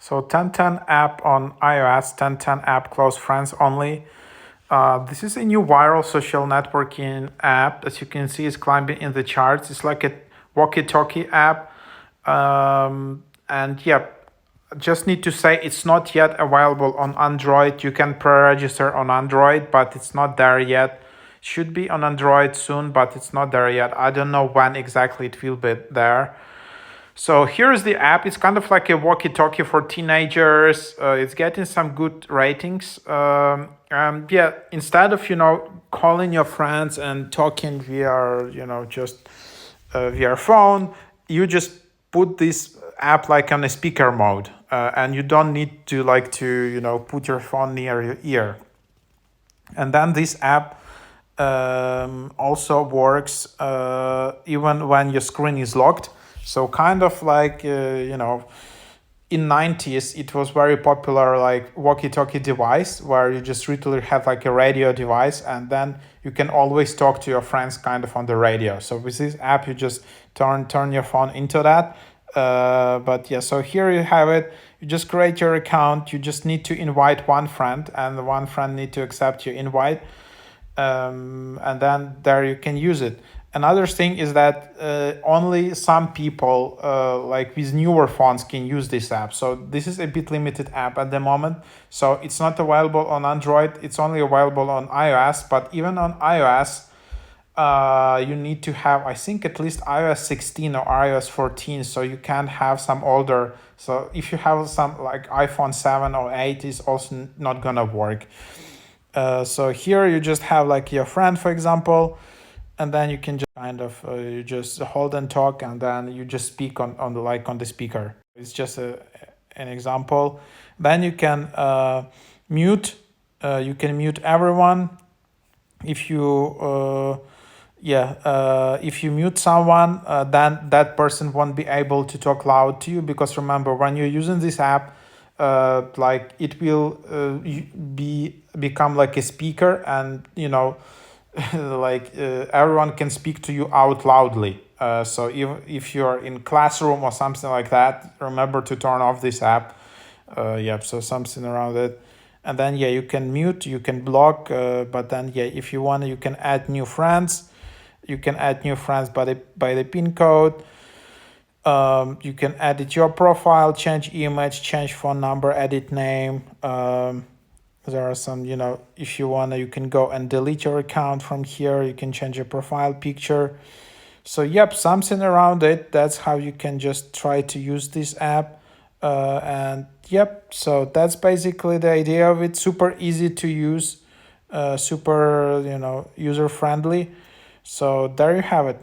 So 1010 app on iOS, 1010 app close friends only. This is a new viral social networking app. As you can see, it's climbing in the charts. It's like a walkie-talkie app. And yeah, just need to say it's not yet available on Android. You can pre-register on Android, but it's not there yet. Should be on Android soon, but it's not there yet. I don't know when exactly it will be there. So here is the app. It's kind of like a walkie-talkie for teenagers. It's getting some good ratings. Yeah, instead of calling your friends and talking via just via phone, you just put this app like on a speaker mode, and you don't need to put your phone near your ear. And then this app also works even when your screen is locked. So kind of like in 90s it was very popular, like walkie-talkie device where you just literally have like a radio device, and then you can always talk to your friends kind of on the radio. So with this app you just turn your phone into that. But yeah, so here you have it. You just create your account. You just need to invite one friend, and the one friend need to accept your invite. And then there you can use it. Another thing is that only some people like with newer phones can use this app. So this is a bit limited app at the moment. So it's not available on Android. It's only available on iOS. But even on iOS, you need to have, I think, at least iOS 16 or iOS 14. So you can't have some older. So if you have some like iPhone 7 or 8, it's also not gonna work. So here you just have like your friend, for example, and then you can just kind of you just hold and talk, and then you just speak on the speaker. It's just an example. Then you can mute. You can mute everyone. If you if you mute someone, then that person won't be able to talk loud to you, because remember, when you're using this app, like it will become like a speaker, and like everyone can speak to you out loudly. So if you're in classroom or something like that, remember to turn off this app. So something around it. And then you can mute, you can block, but then if you want, you can add new friends. You can add new friends by the pin code. You can edit your profile, change image, change phone number, edit name. There are some, if you want, you can go and delete your account from here. You can change your profile picture. So something around it. That's how you can just try to use this app. So that's basically the idea of it. Super easy to use, super, user friendly. So there you have it.